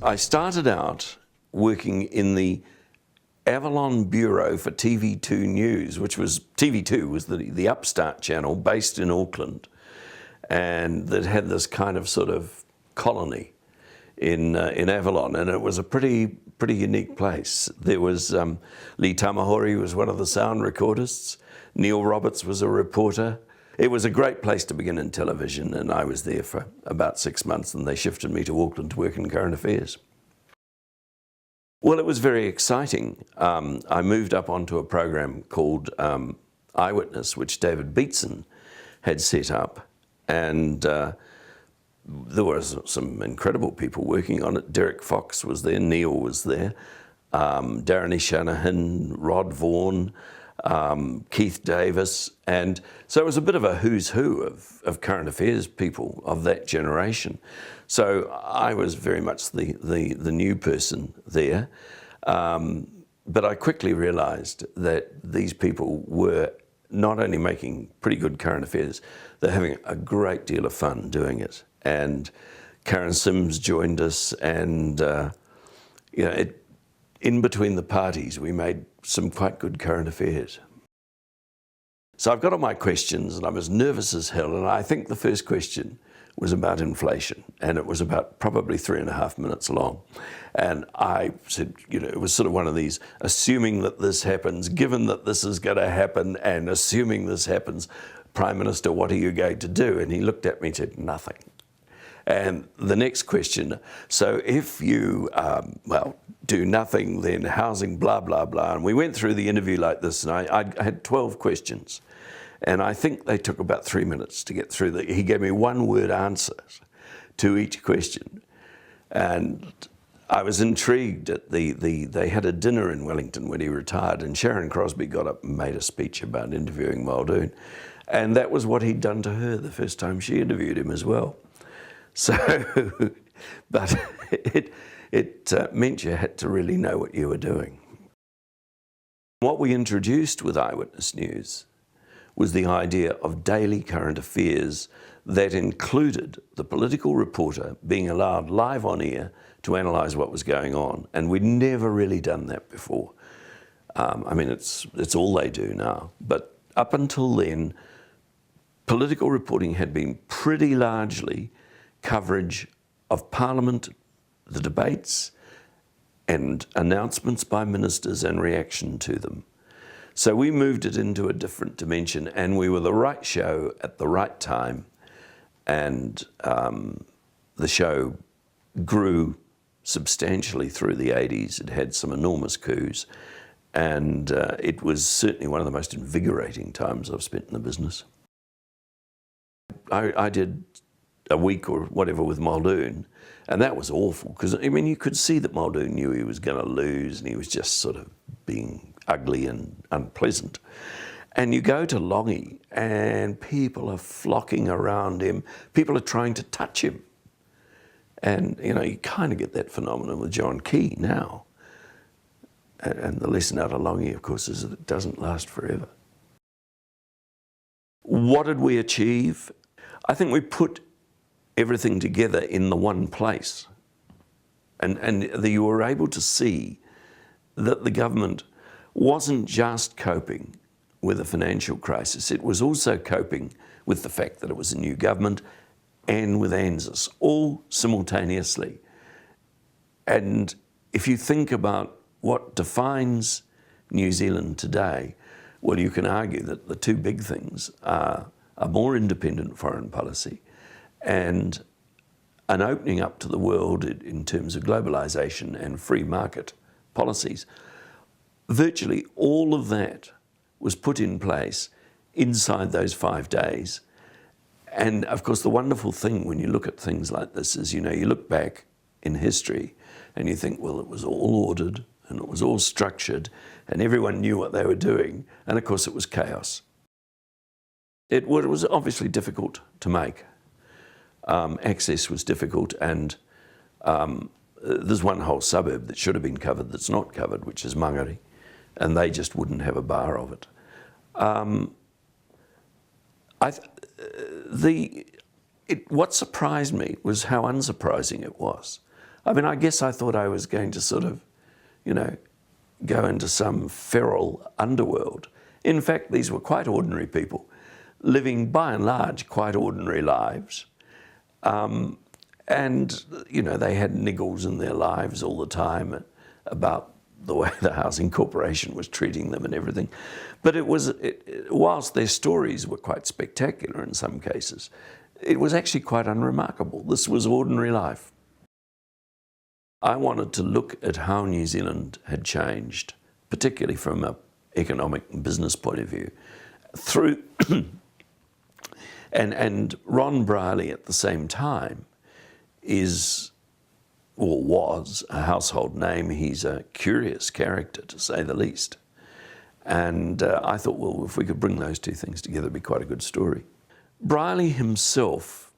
I started out working in the Avalon Bureau for TV2 News, which was, TV2 was the upstart channel based in Auckland, and that had this kind of sort of colony in Avalon, and it was a pretty unique place. There was Lee Tamahori was one of the sound recordists, Neil Roberts was a reporter. It was a great place to begin in television, and I was there for about 6 months, and they shifted me to Auckland to work in current affairs. Well, it was very exciting. I moved up onto a program called Eyewitness, which David Beatson had set up, and there were some incredible people working on it. Derek Fox was there, Neil was there, Darren Shanahan, Rod Vaughan, Keith Davis, and so it was a bit of a who's who of current affairs people of that generation. So I was very much the new person there, but I quickly realised that these people were not only making pretty good current affairs, they're having a great deal of fun doing it. And Karen Sims joined us, and you know, in between the parties, we made some quite good current affairs. So I've got all my questions, and I'm as nervous as hell, and I think the first question was about inflation, and it was about probably 3.5 minutes long. And I said, you know, it was sort of one of these, assuming that this happens, given that this is going to happen, and assuming this happens, Prime Minister, what are you going to do? And he looked at me and said, nothing. And the next question, so if you, well, do nothing, then housing, blah, blah, blah. And we went through the interview like this, and I had 12 questions. And I think they took about 3 minutes to get through. He gave me one-word answers to each question. And I was intrigued at they had a dinner in Wellington when he retired, and Sharon Crosby got up and made a speech about interviewing Muldoon. And that was what he'd done to her the first time she interviewed him as well. So, but it meant you had to really know what you were doing. What we introduced with Eyewitness News was the idea of daily current affairs that included the political reporter being allowed live on air to analyse what was going on. And we'd never really done that before. I mean, it's all they do now. But up until then, political reporting had been pretty largely coverage of Parliament, the debates, and announcements by ministers and reaction to them. So we moved it into a different dimension, and we were the right show at the right time, and the show grew substantially through the 80s. It had some enormous coups, and it was certainly one of the most invigorating times I've spent in the business. I did a week or whatever with Muldoon, and that was awful, because I mean, you could see that Muldoon knew he was going to lose, and he was just sort of being ugly and unpleasant. And you go to Longy, and people are flocking around him. People are trying to touch him. And, you know, you kind of get that phenomenon with John Key now. And the lesson out of Longy, of course, is that it doesn't last forever. What did we achieve? I think we put everything together in the one place. And you were able to see that the government wasn't just coping with a financial crisis, it was also coping with the fact that it was a new government and with ANZUS, all simultaneously. And if you think about what defines New Zealand today, well, you can argue that the two big things are a more independent foreign policy and an opening up to the world in terms of globalisation and free market policies. Virtually all of that was put in place inside those 5 days. And of course, the wonderful thing when you look at things like this is, you know, you look back in history and you think, well, it was all ordered and it was all structured and everyone knew what they were doing. And of course, it was chaos. It was obviously difficult to make. Access was difficult, and there's one whole suburb that should have been covered that's not covered, which is Mangere, and they just wouldn't have a bar of it. What surprised me was how unsurprising it was. I mean, I guess I thought I was going to sort of, you know, go into some feral underworld. In fact, these were quite ordinary people, living by and large quite ordinary lives. And, you know, they had niggles in their lives all the time about the way the Housing Corporation was treating them and everything. But whilst their stories were quite spectacular in some cases, it was actually quite unremarkable. This was ordinary life. I wanted to look at how New Zealand had changed, particularly from an economic and business point of view, through and Ron Brierley at the same time is, or was, a household name. He's a curious character, to say the least. And I thought, well, if we could bring those two things together, it'd be quite a good story. Brierley himself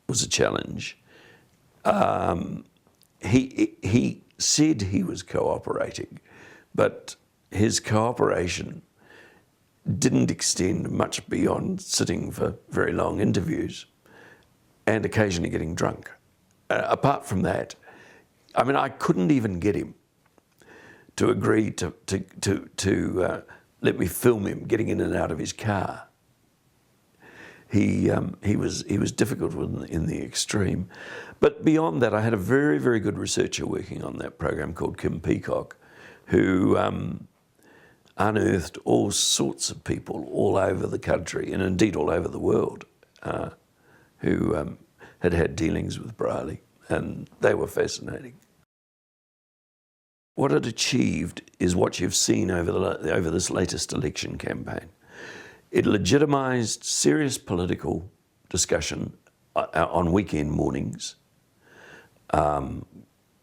was a challenge. He said he was cooperating, but his cooperation didn't extend much beyond sitting for very long interviews and occasionally getting drunk. Apart from that, I mean, I couldn't even get him to agree to let me film him getting in and out of his car. He was difficult in the extreme. But beyond that, I had a very, very good researcher working on that program called Kim Peacock, who unearthed all sorts of people all over the country, and indeed all over the world, who had had dealings with Brierley, and they were fascinating. What it achieved is what you've seen over this latest election campaign. It legitimised serious political discussion on weekend mornings,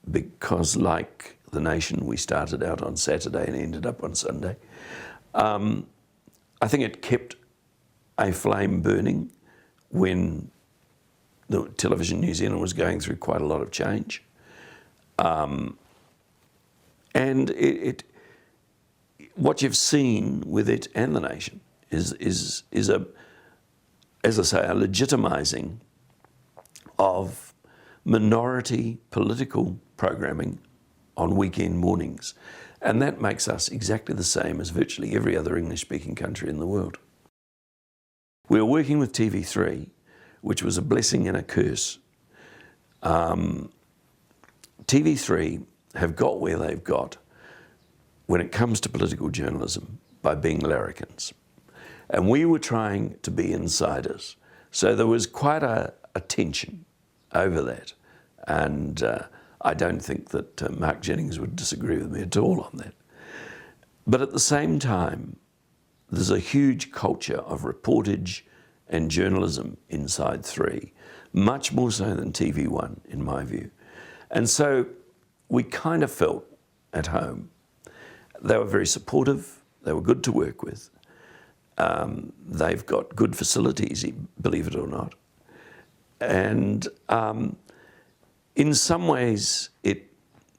because like The Nation, we started out on Saturday and ended up on Sunday. I think it kept a flame burning when the Television New Zealand was going through quite a lot of change. And what you've seen with it and The Nation is a, as I say, a legitimising of minority political programming on weekend mornings. And that makes us exactly the same as virtually every other English-speaking country in the world. We were working with TV3, which was a blessing and a curse. TV3 have got where they've got when it comes to political journalism by being larrikins. And we were trying to be insiders. So there was quite a tension over that. And I don't think that Mark Jennings would disagree with me at all on that. But at the same time, there's a huge culture of reportage and journalism inside 3, much more so than TV1, in my view. And so we kind of felt at home. They were very supportive. They were good to work with. They've got good facilities, believe it or not. And in some ways, it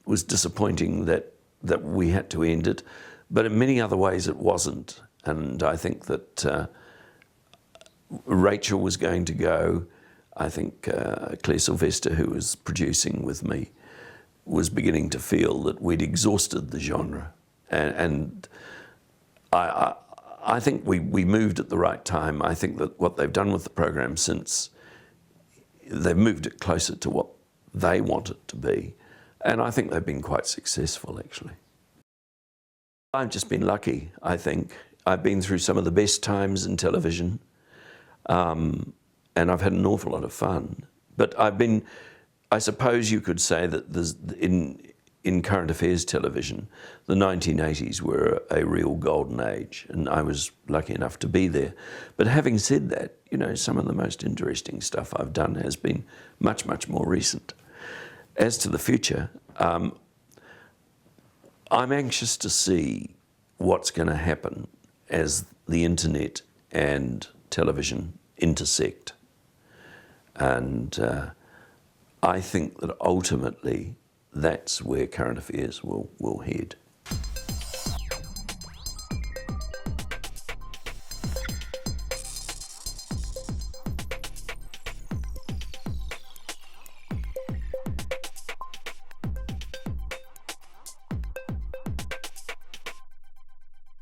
was disappointing that we had to end it, but in many other ways it wasn't. And I think that Rachel was going to go. I think Claire Sylvester, who was producing with me, was beginning to feel that we'd exhausted the genre. And I think we moved at the right time. I think that what they've done with the program since, they've moved it closer to what they want it to be. And I think they've been quite successful, actually. I've just been lucky, I think. I've been through some of the best times in television, and I've had an awful lot of fun. But I suppose you could say that there's, in current affairs television, the 1980s were a real golden age, and I was lucky enough to be there. But having said that, you know, some of the most interesting stuff I've done has been much, much more recent. As to the future, I'm anxious to see what's going to happen as the internet and television intersect. And I think that ultimately that's where current affairs will head.